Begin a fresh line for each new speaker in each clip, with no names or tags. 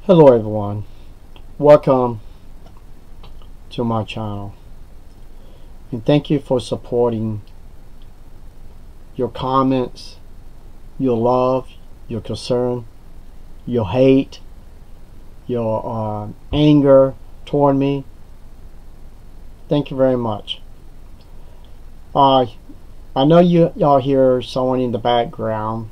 Hello everyone, welcome to my channel and thank you for supporting your comments, your love, your concern, your hate, your anger toward me. Thank you very much. I know y'all hear someone in the background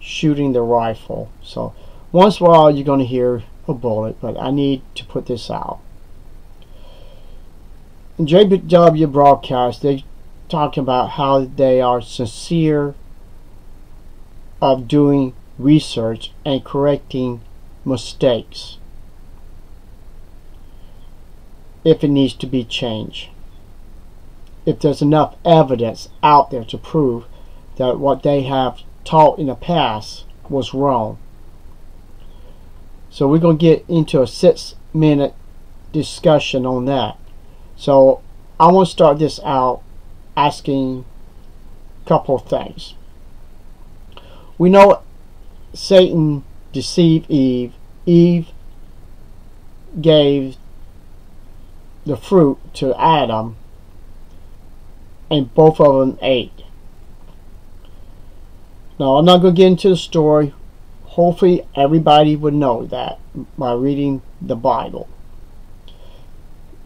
shooting the rifle, so once in a while you're going to hear a bullet, but I need to put this out. In JW broadcast, they talk about how they are sincere of doing research and correcting mistakes if it needs to be changed. If there's enough evidence out there to prove that what they have taught in the past was wrong. So we're going to get into a 6-minute discussion on that. So I want to start this out asking a couple of things. We know Satan deceived Eve. Eve gave the fruit to Adam, and both of them ate. Now I'm not going to get into the story. Hopefully everybody would know that by reading the Bible.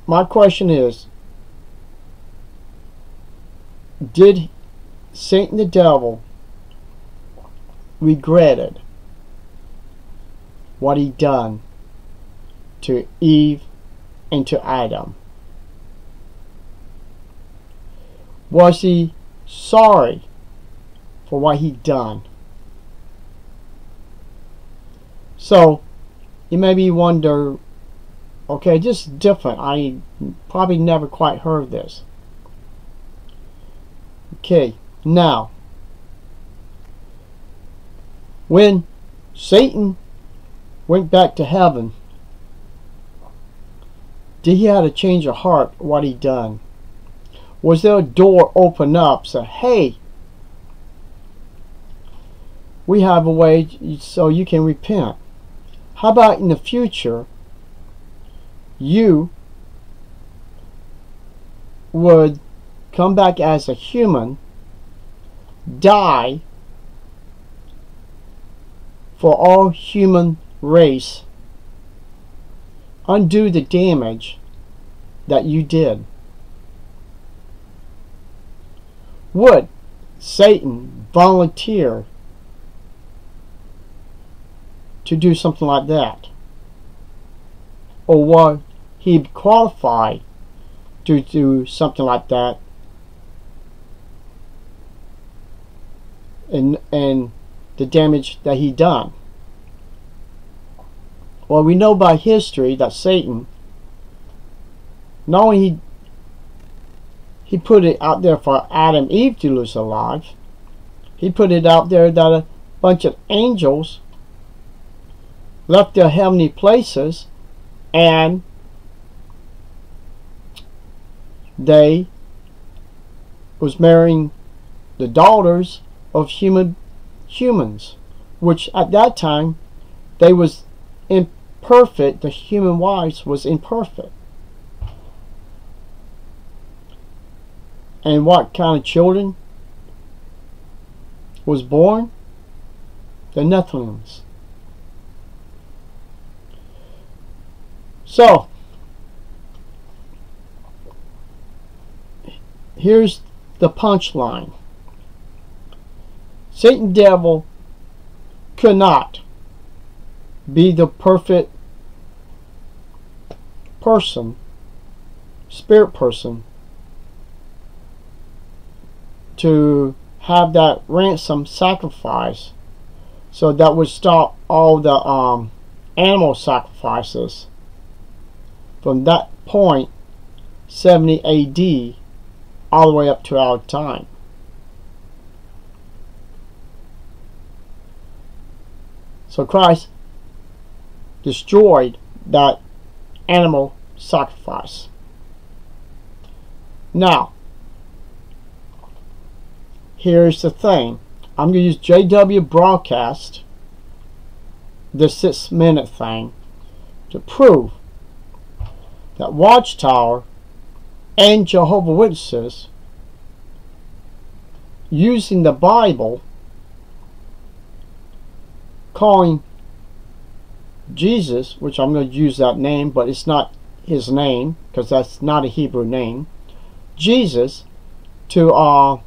My question is, did Satan the devil regretted what he done to Eve and to Adam? Was he sorry for what he done? So you maybe wonder, okay, this is different. I probably never quite heard this. Okay, now when Satan went back to heaven, did he have to change of heart what he done? Was there a door open up, say, hey, we have a way so you can repent? How about in the future you would come back as a human, die for all human race, undo the damage that you did? Would Satan volunteer to do something like that? Or would he qualify to do something like that and the damage that he done? Well, we know by history that Satan, not only he put it out there for Adam and Eve to lose their lives, he put it out there that a bunch of angels left their heavenly places and they was marrying the daughters of humans, which at that time they was imperfect. The human wives was imperfect. And what kind of children was born? The Nephilims. So here's the punchline. Satan devil could not be the perfect person, spirit person, to have that ransom sacrifice, so that would stop all the animal sacrifices from that point, 70 AD, all the way up to our time. So Christ destroyed that animal sacrifice. Now, here's the thing. I'm going to use JW broadcast this 6-minute thing to prove that WatchTower and Jehovah's Witnesses using the Bible, calling Jesus, which I'm going to use that name, but it's not his name because that's not a Hebrew name, Jesus, to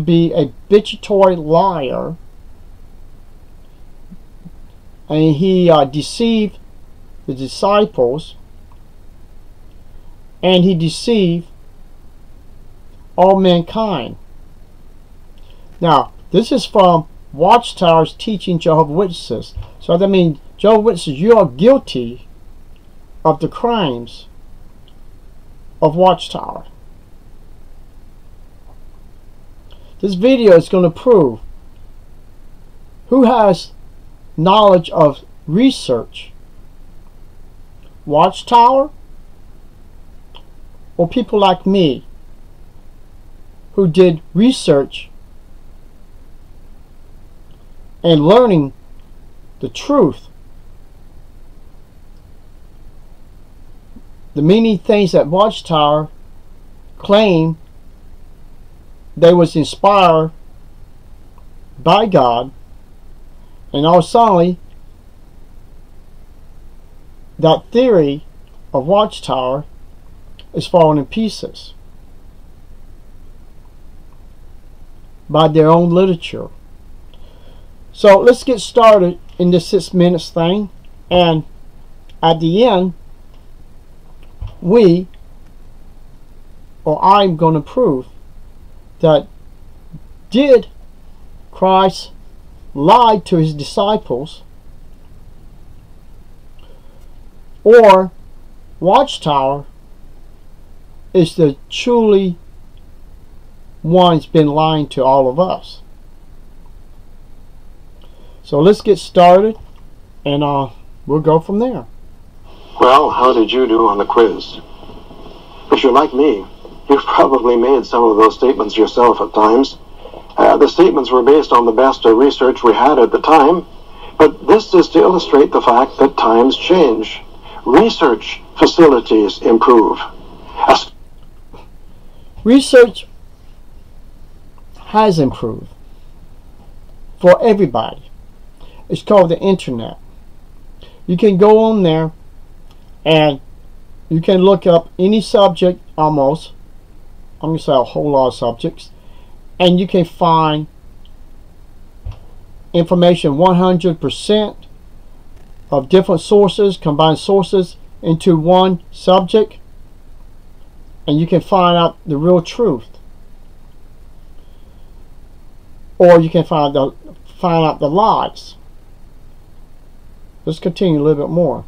be a habitual liar, and he deceived the disciples, and he deceived all mankind. Now, this is from WatchTower's teaching Jehovah's Witnesses. So that means Jehovah's Witnesses, you are guilty of the crimes of WatchTower. This video is going to prove who has knowledge of research, WatchTower, or people like me who did research and learning the truth, the many things that WatchTower claim they was inspired by God, and all suddenly that theory of WatchTower is falling in pieces by their own literature. So let's get started in this 6 minutes thing, and at the end I'm going to prove that did Christ lie to his disciples, or WatchTower is the truly one's been lying to all of us. So let's get started, and we'll go from there.
Well, how did you do on the quiz? If you're like me, you've probably made some of those statements yourself at times. The statements were based on the best research we had at the time, but this is to illustrate the fact that times change. Research facilities improve.
Research has improved for everybody. It's called the internet. You can go on there and you can look up any subject, almost. I'm going to say a whole lot of subjects, and you can find information 100% of different sources, combine sources into one subject, and you can find out the real truth, or you can find out the lies. Let's continue a little bit more.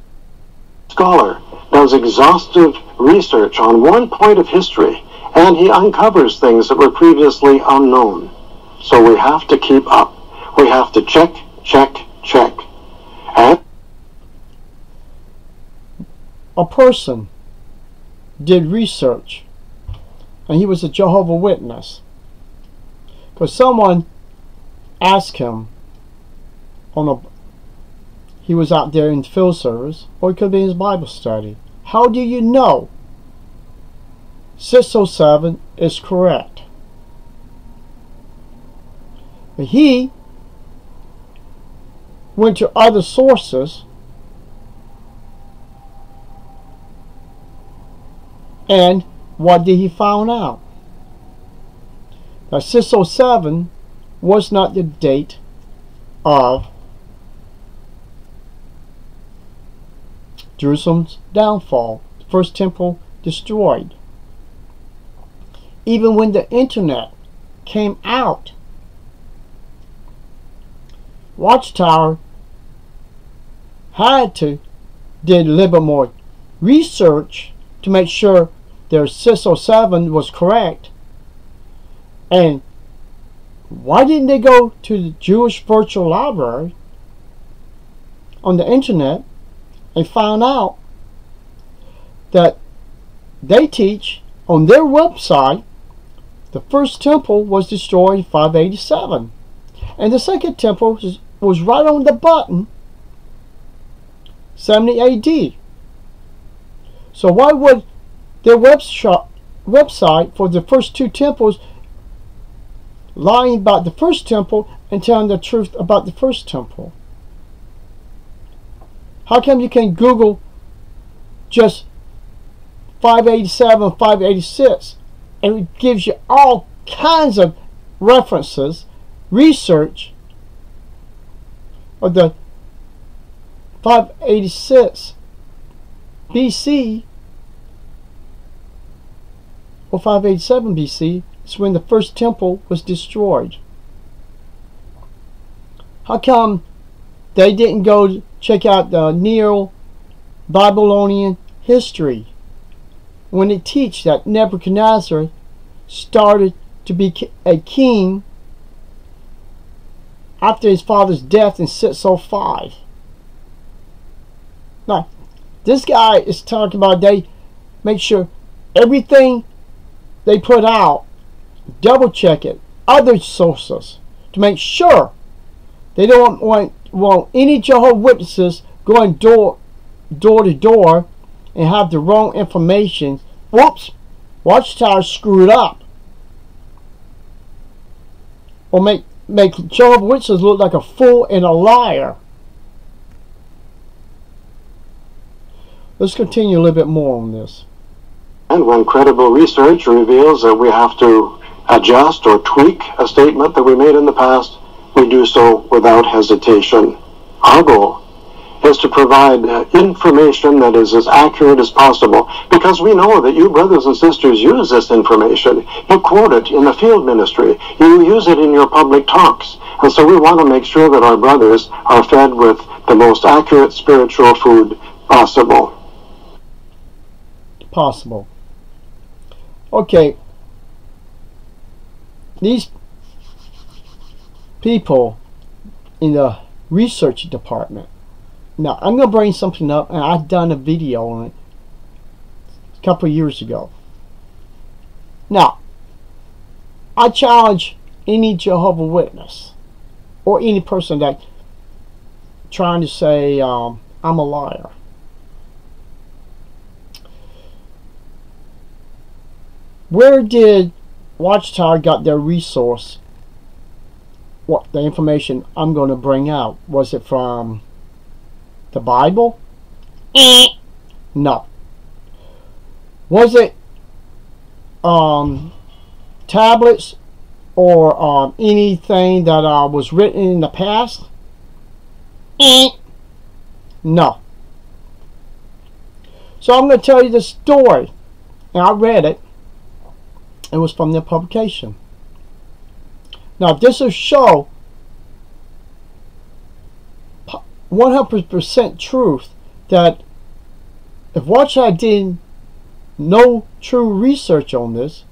Scholar does exhaustive research on one point of history, and he uncovers things that were previously unknown. So we have to keep up. We have to check. And
a person did research, and he was a Jehovah's Witness, because someone asked him he was out there in field service, or it could be his Bible study, how do you know 607 is correct? But he went to other sources and what did he find out? That 607 was not the date of Jerusalem's downfall, the first temple destroyed. Even when the internet came out, WatchTower did a little bit more research to make sure their 607 was correct. And why didn't they go to the Jewish Virtual Library on the internet and found out that they teach on their website the first temple was destroyed in 587, and the second temple was right on the button, 70 AD. So why would their website for the first two temples lying about the first temple and telling the truth about the first temple? How come you can Google just 587, 586, and it gives you all kinds of references, research of the 586 BC or 587 BC is when the first temple was destroyed? How come they didn't go check out the Neo-Babylonian history when it teach that Nebuchadnezzar started to be a king after his father's death in 605? Now, this guy is talking about they make sure everything they put out, double check it, other sources, to make sure they don't want any Jehovah's Witnesses going door to door and have the wrong information. Whoops, WatchTower screwed up. Or make Jehovah's Witnesses look like a fool and a liar. Let's continue a little bit more on this.
And when credible research reveals that we have to adjust or tweak a statement that we made in the past, we do so without hesitation. Our goal is to provide information that is as accurate as possible, because we know that you brothers and sisters use this information. You quote it in the field ministry. You use it in your public talks. And so we want to make sure that our brothers are fed with the most accurate spiritual food possible.
Okay, these people in the research department. Now, I'm going to bring something up, and I've done a video on it a couple of years ago. Now, I challenge any Jehovah's Witness or any person that trying to say I'm a liar. Where did WatchTower got their resource? What the information I'm going to bring out? Was it from the Bible? No. Was it tablets or anything that was written in the past? No. So I'm going to tell you the story, and I read it. It was from their publication. Now, this will show 100% truth that if WatchTower did no true research on this,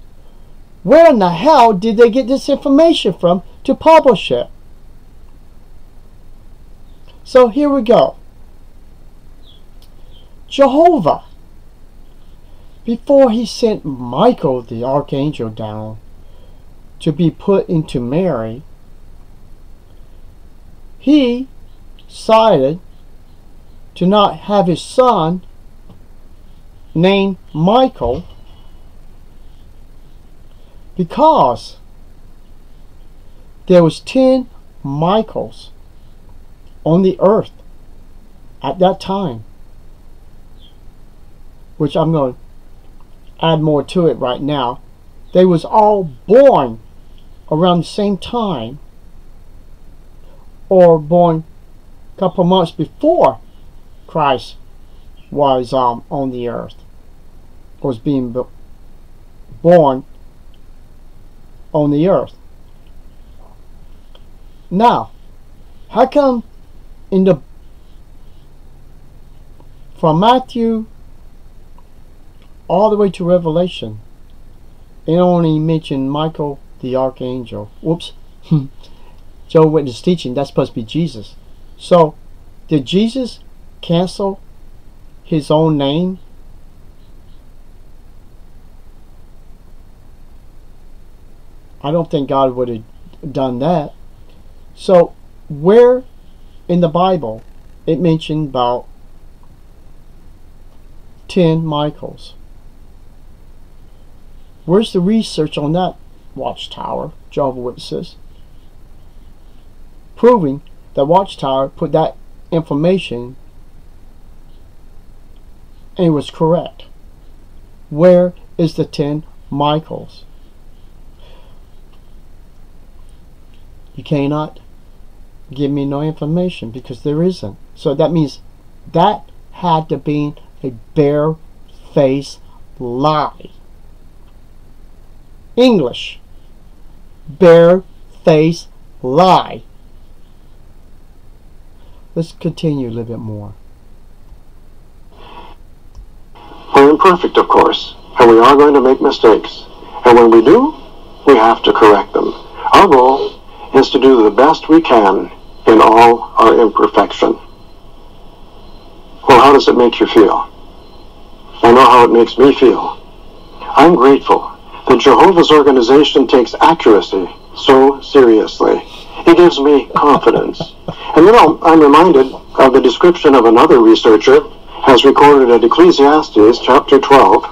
where in the hell did they get this information from to publish it? So here we go. Jehovah, before he sent Michael the archangel down to be put into Mary, he decided to not have his son named Michael, because there was 10 Michaels on the earth at that time, which I'm going to add more to it right now. They was all born around the same time, or born a couple months before Christ was on the earth, was being born on the earth. Now, how come from Matthew all the way to Revelation, it only mentioned Michael the archangel? Whoops. Jehovah's Witness teaching, that's supposed to be Jesus. So, did Jesus cancel his own name? I don't think God would have done that. So, where in the Bible, it mentioned about 10 Michaels. Where's the research on that, WatchTower, Jehovah's Witnesses? Proving that WatchTower put that information and it was correct. Where is the 10 Michaels? You cannot give me no information because there isn't. So that means that had to be a bare-faced lie. English. Bare-faced lie. Let's continue a little bit more.
We're imperfect, of course, and we are going to make mistakes. And when we do, we have to correct them. Our goal is to do the best we can in all our imperfection. Well, how does it make you feel? I know how it makes me feel. I'm grateful that Jehovah's organization takes accuracy so seriously. It gives me confidence. And I'm reminded of the description of another researcher as recorded at Ecclesiastes chapter 12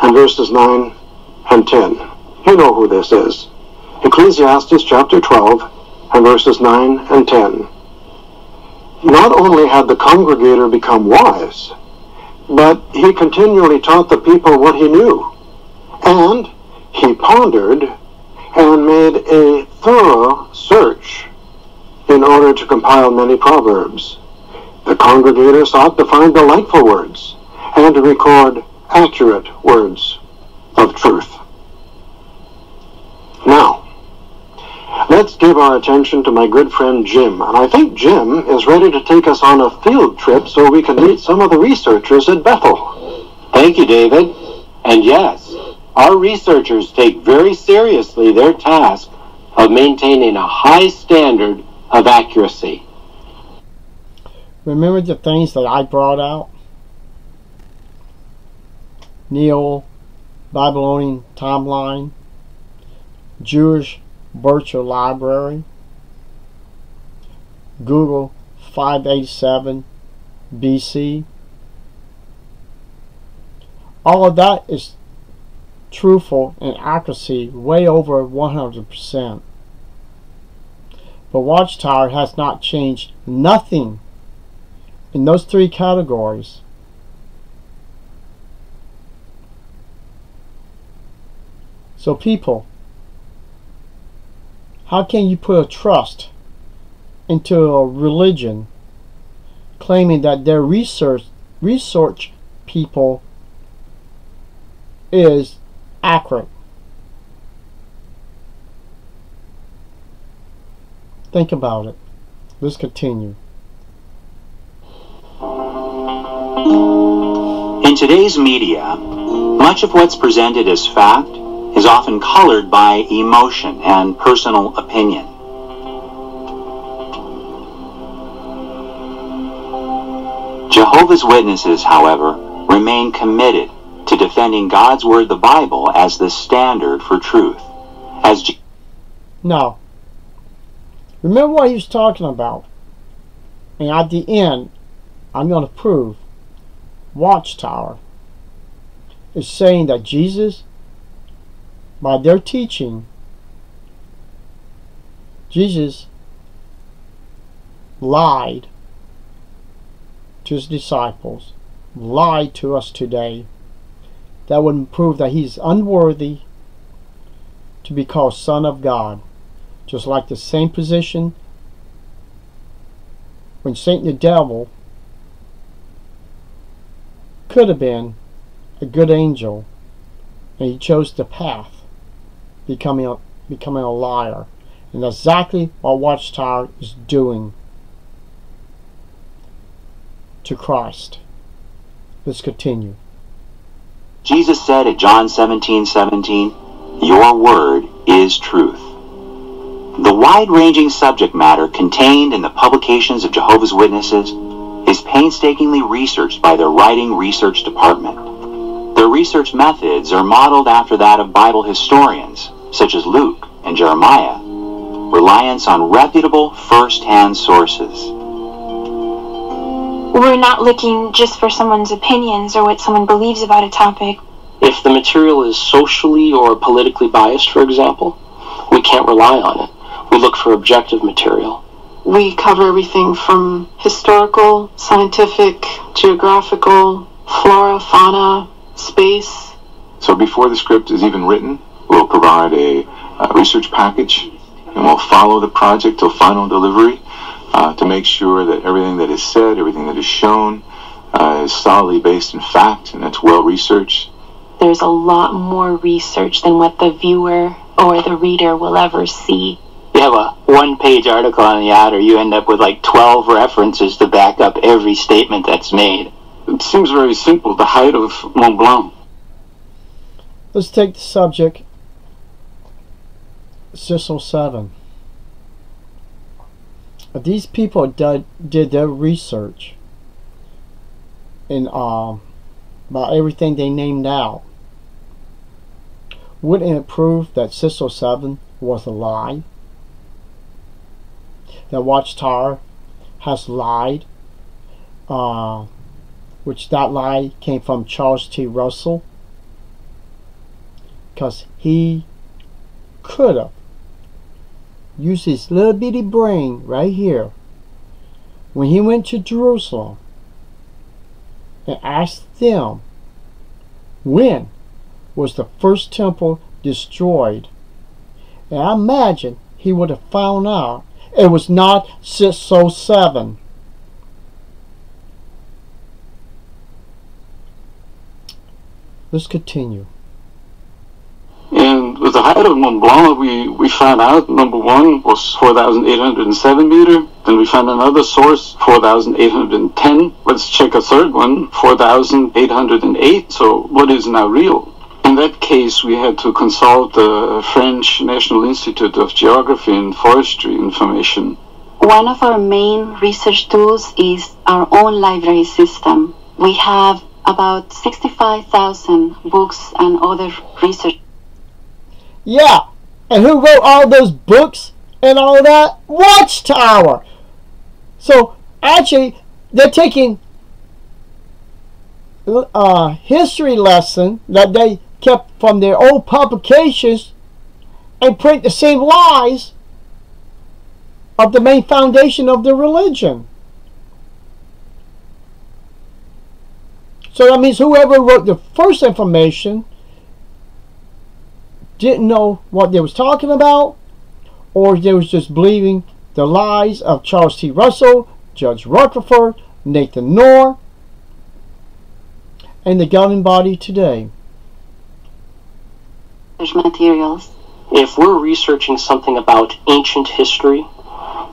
and verses 9 and 10. You know who this is. Ecclesiastes chapter 12 and verses 9 and 10. Not only had the congregator become wise, but he continually taught the people what he knew. And he pondered and made a thorough search in order to compile many proverbs. The congregator sought to find delightful words and to record accurate words of truth. Now, let's give our attention to my good friend Jim. And I think Jim is ready to take us on a field trip so we can meet some of the researchers at Bethel.
Thank you, David. And yes, our researchers take very seriously their task of maintaining a high standard of accuracy.
Remember the things that I brought out? Neo-Babylonian timeline, Jewish virtual library, Google 587 BC. All of that is truthful and accuracy way over 100%. But WatchTower has not changed nothing in those three categories. So people, how can you put a trust into a religion claiming that their research people is accurate? Think about it. Let's continue.
In today's media, much of what's presented as fact is often colored by emotion and personal opinion. Jehovah's Witnesses, however, remain committed to defending God's Word, the Bible, as the standard for truth.
Now, remember what he was talking about. And at the end, I'm going to prove WatchTower is saying that Jesus, by their teaching, Jesus lied to his disciples, lied to us today. That would prove that he's unworthy to be called Son of God. Just like the same position when Satan the devil could have been a good angel, and he chose the path, becoming a liar. And that's exactly what WatchTower is doing to Christ. Let's continue.
Jesus said at John 17:17, "Your word is truth." The wide-ranging subject matter contained in the publications of Jehovah's Witnesses is painstakingly researched by their writing research department. Their research methods are modeled after that of Bible historians, such as Luke and Jeremiah, reliance on reputable first-hand sources.
We're not looking just for someone's opinions or what someone believes about a topic.
If the material is socially or politically biased, for example, we can't rely on it. We look for objective material.
We cover everything from historical, scientific, geographical, flora, fauna, space.
So before the script is even written, we'll provide a research package, and we'll follow the project till final delivery to make sure that everything that is said, everything that is shown, is solidly based in fact, and it's well researched.
There's a lot more research than what the viewer or the reader will ever see.
You have a one-page article on the outer, you end up with like 12 references to back up every statement that's made.
It seems very simple, the height of Mont Blanc.
Let's take the subject 607. These people did their research in about everything they named out. Wouldn't it prove that 607 was a lie? That WatchTower has lied, which that lie came from Charles T. Russell, because he could have used his little bitty brain right here when he went to Jerusalem and asked them when was the first temple destroyed, and I imagine he would have found out it was not 607. Let's continue.
And with the height of Mont Blanc, we found out number one was 4,807 meters. Then we found another source, 4,810. Let's check a third one, 4,808. So what is now real? In that case, we had to consult the French National Institute of Geography and Forestry information.
One of our main research tools is our own library system. We have about 65,000 books and other research.
Yeah, and who wrote all those books and all that? WatchTower. So actually, they're taking a history lesson that they kept from their old publications and print the same lies of the main foundation of the religion. So that means whoever wrote the first information didn't know what they was talking about, or they was just believing the lies of Charles T. Russell, Judge Rutherford, Nathan Knorr, and the governing body today.
Materials.
If we're researching something about ancient history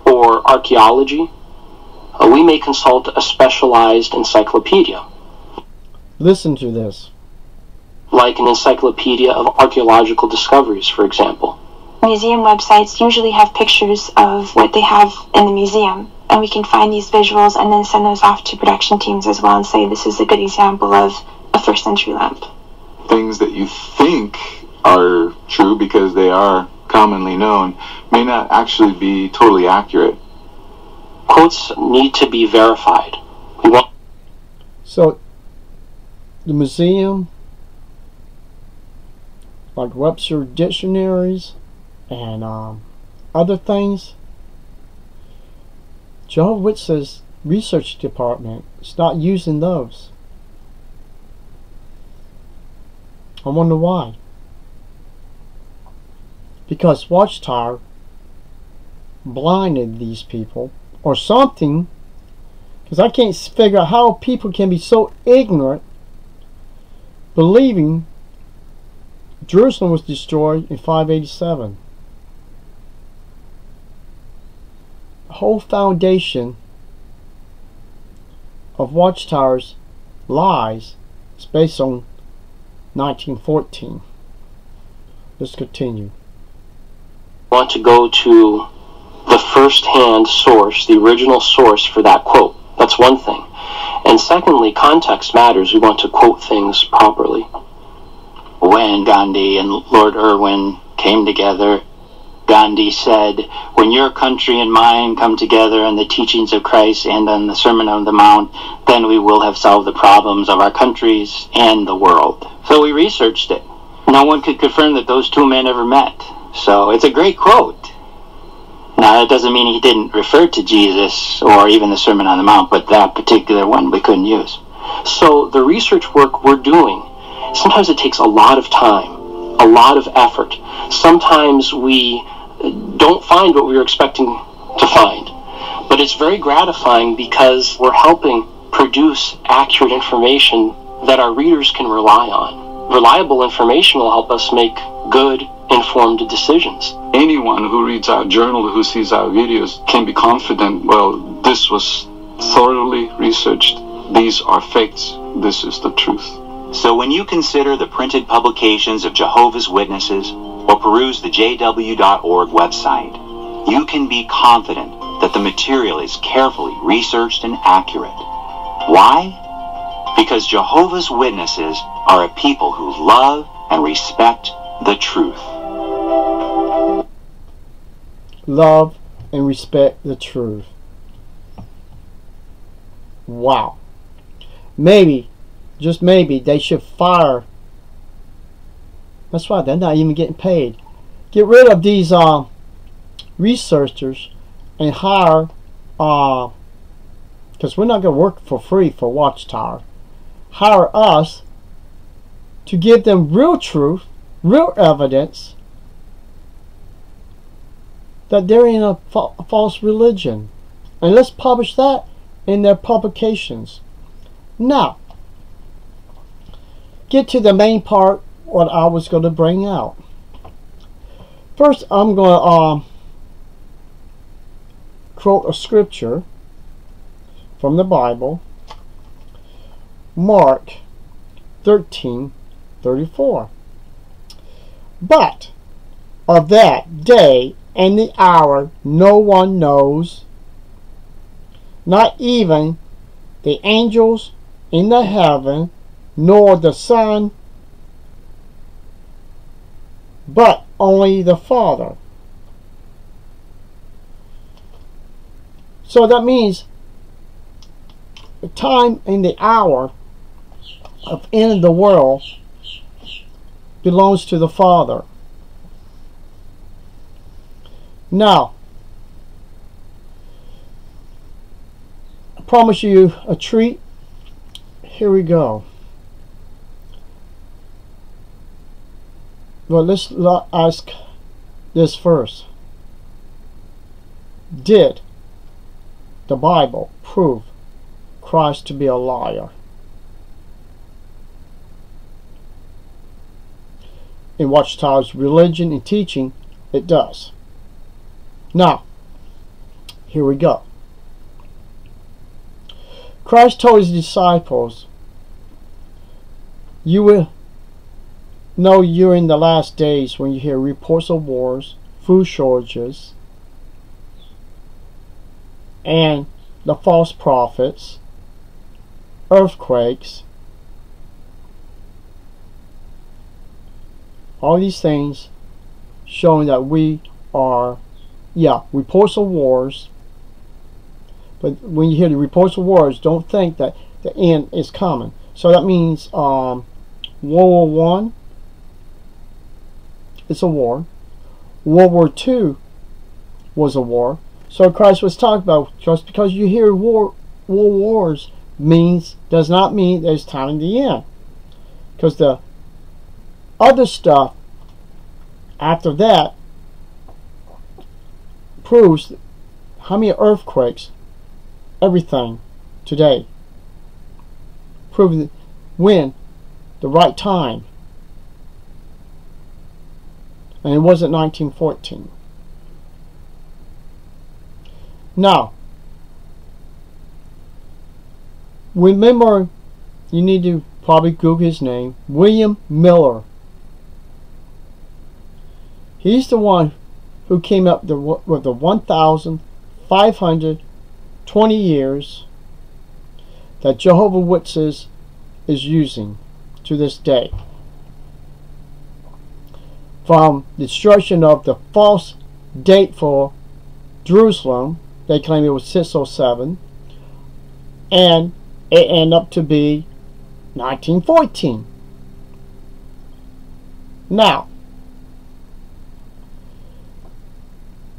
or archaeology, we may consult a specialized encyclopedia.
Listen to this.
Like an encyclopedia of archaeological discoveries, for example.
Museum websites usually have pictures of what they have in the museum, and we can find these visuals and then send those off to production teams as well and say this is a good example of a first century lamp.
Things that you think are true because they are commonly known may not actually be totally accurate.
Quotes need to be verified.
So the museum, like Webster dictionaries and other things, Jehovah's Witnesses research department is not using those. I wonder why. Because WatchTower blinded these people or something, because I can't figure out how people can be so ignorant believing Jerusalem was destroyed in 587. The whole foundation of WatchTower's lies is based on 1914. Let's continue.
Want to go to the first-hand source, the original source for that quote. That's one thing. And secondly, context matters. We want to quote things properly. When Gandhi and Lord Irwin came together,
Gandhi said, when your country and mine come together on the teachings of Christ and on the Sermon on the Mount, then we will have solved the problems of our countries and the world. So we researched it. No one could confirm that those two men ever met. So it's a great quote. Now, that doesn't mean he didn't refer to Jesus or even the Sermon on the Mount, but that particular one we couldn't use.
So the research work we're doing, sometimes it takes a lot of time, a lot of effort. Sometimes we don't find what we were expecting to find. But it's very gratifying because we're helping produce accurate information that our readers can rely on. Reliable information will help us make good, informed decisions.
Anyone who reads our journal, who sees our videos, can be confident, well, this was thoroughly researched. These are facts. This is the truth.
So when you consider the printed publications of Jehovah's Witnesses or peruse the jw.org website, you can be confident that the material is carefully researched and accurate. Why? Because Jehovah's Witnesses are a people who love and respect the truth.
Love and respect the truth. Wow. Maybe, just maybe, they should fire. That's right, they're not even getting paid. Get rid of these researchers and hire, because we're not going to work for free for WatchTower. Hire us to give them real truth, real evidence that they're in a false religion. And let's publish that in their publications. Now, get to the main part, what I was going to bring out. First, I'm going to quote a scripture from the Bible, Mark 13:34. But of that day and the hour no one knows, not even the angels in the heaven, nor the Son, but only the Father. So that means the time and the hour of end of the world belongs to the Father. Now, I promise you a treat. Here we go. Well, let's ask this first. Did the Bible prove Christ to be a liar? In WatchTower's religion and teaching, it does. Now, here we go. Christ told his disciples, you will know you're in the last days when you hear reports of wars, food shortages, and the false prophets, earthquakes, all these things showing that we are, reports of wars. But when you hear the reports of wars, don't think that the end is coming. So that means World War I, it's a war. World War II was a war. So Christ was talking about, just because you hear world wars does not mean there's time to end. Because the other stuff after that proves how many earthquakes, everything today, proving when the right time. And it wasn't 1914. Now, remember, you need to probably Google his name, William Miller. He's the one who came up with the 1,520 years that Jehovah's Witnesses is using to this day. From destruction of the false date for Jerusalem. They claim it was 607, and it ended up to be 1914. Now,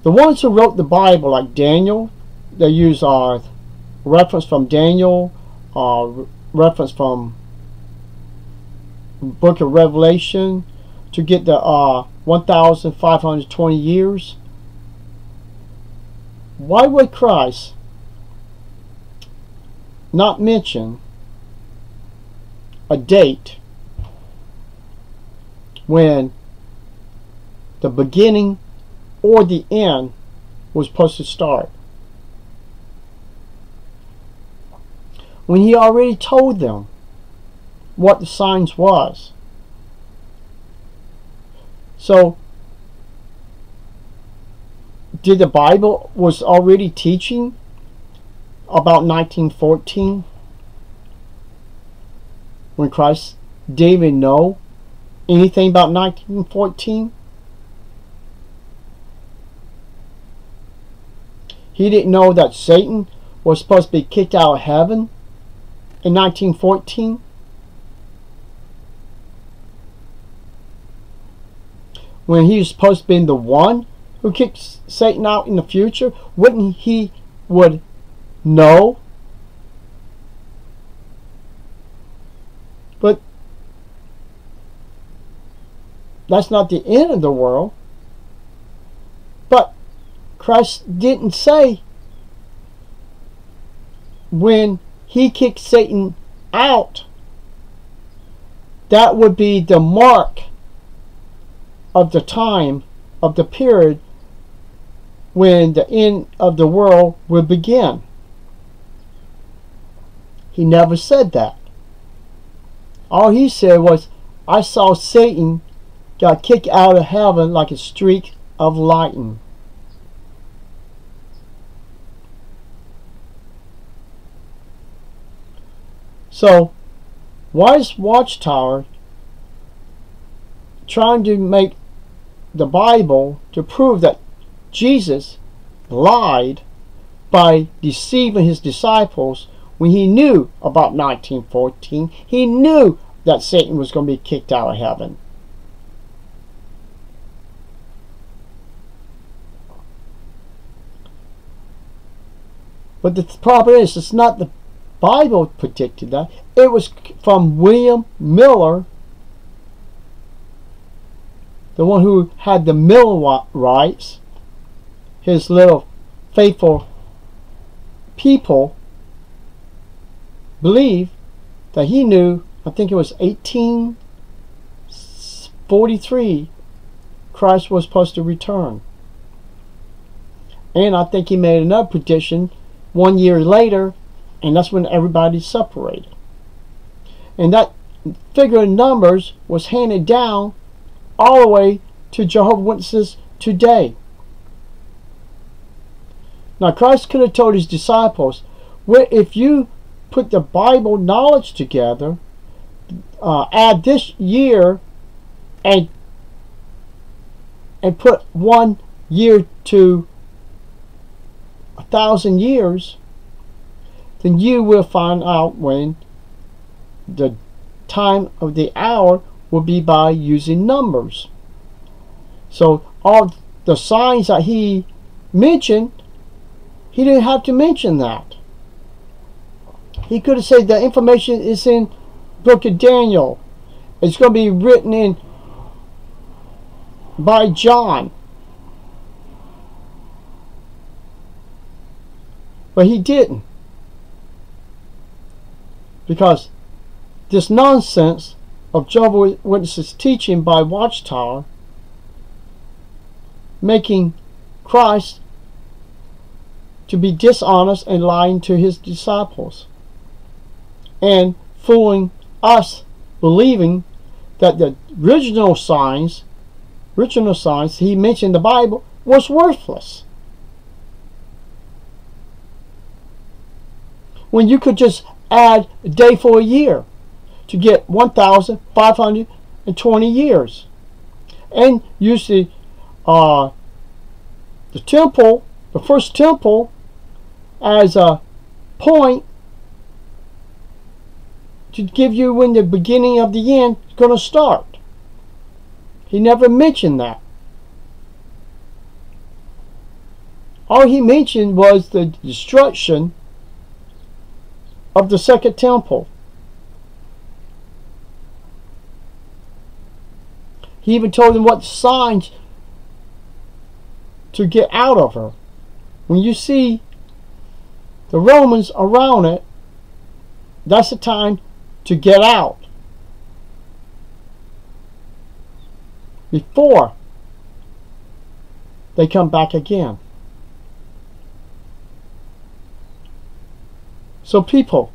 the ones who wrote the Bible, like Daniel, they use reference from Daniel, reference from Book of Revelation to get the 1,520 years. Why would Christ not mention a date when the beginning or the end was supposed to start, when he already told them what the signs was? So did the Bible was already teaching about 1914 when Christ didn't even know anything about 1914? He didn't know that Satan was supposed to be kicked out of heaven in 1914? When he was supposed to be the one who kicked Satan out in the future, wouldn't he would know? But that's not the end of the world. But Christ didn't say when he kicked Satan out, that would be the mark of the time, of the period when the end of the world will begin. He never said that. All he said was, I saw Satan got kicked out of heaven like a streak of lightning. So why is WatchTower trying to make the Bible to prove that Jesus lied by deceiving his disciples when he knew about 1914? He knew that Satan was going to be kicked out of heaven. But the problem is, it's not the Bible predicted that. It was from William Miller, the one who had the Millerites, his little faithful people, believe that he knew, I think it was 1843, Christ was supposed to return. And I think he made another prediction 1 year later, and that's when everybody separated. And that figure of numbers was handed down all the way to Jehovah's Witnesses today. Now Christ could have told his disciples, well, if you put the Bible knowledge together, add this year and put 1 year to 1,000 years, then you will find out when the time of the hour will be by using numbers. So all the signs that he mentioned, he didn't have to mention that. He could have said the information is in book of Daniel. It's going to be written in by John. But he didn't. Because this nonsense of Jehovah's Witnesses teaching by WatchTower, making Christ to be dishonest and lying to his disciples, and fooling us believing that the original signs he mentioned in the Bible was worthless, when you could just add a day for a year to get 1,520 years, and use the the temple, the first temple, as a point to give you when the beginning of the end is going to start. He never mentioned that. All he mentioned was the destruction of the second temple. He even told them what signs to get out of her. When you see the Romans around it, that's the time to get out before they come back again. So people,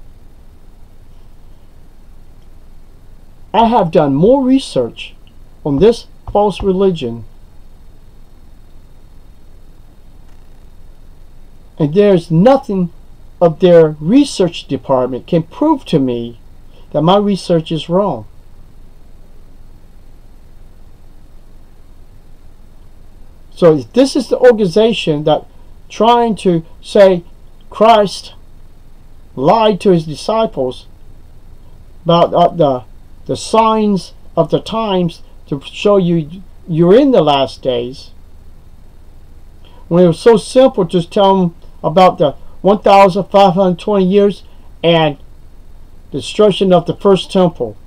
I have done more research on this false religion, and there's nothing of their research department can prove to me that my research is wrong. So if this is the organization that trying to say Christ lied to his disciples about the signs of the times to show you you're in the last days, when it was so simple to just tell them about the 1,520 years and destruction of the first temple.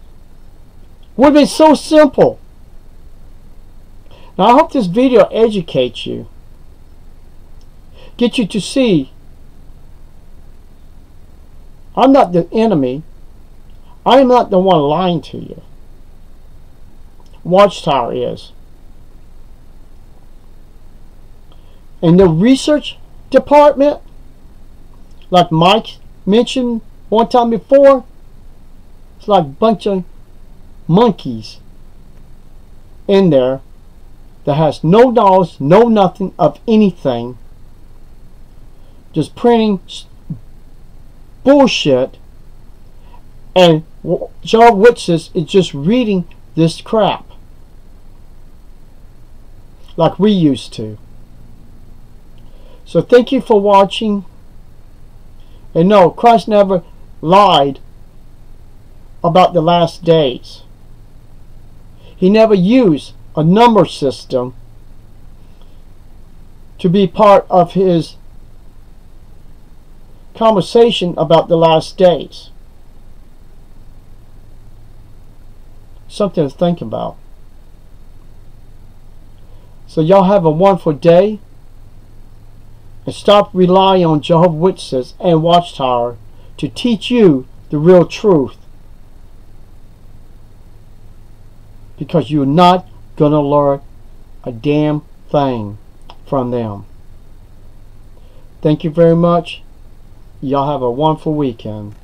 Would have been so simple. Now I hope this video educates you, get you to see I'm not the enemy. I am not the one lying to you. WatchTower is. And the research department, like Mike mentioned one time before, it's like a bunch of monkeys in there that has no knowledge, no nothing of anything, just printing bullshit, and Jehovah's Witnesses is just reading this crap like we used to. So thank you for watching. And no, Christ never lied about the last days. He never used a number system to be part of his conversation about the last days. Something to think about. So y'all have a wonderful day, and stop relying on Jehovah's Witnesses and WatchTower to teach you the real truth, because you're not going to learn a damn thing from them. Thank you very much. Y'all have a wonderful weekend.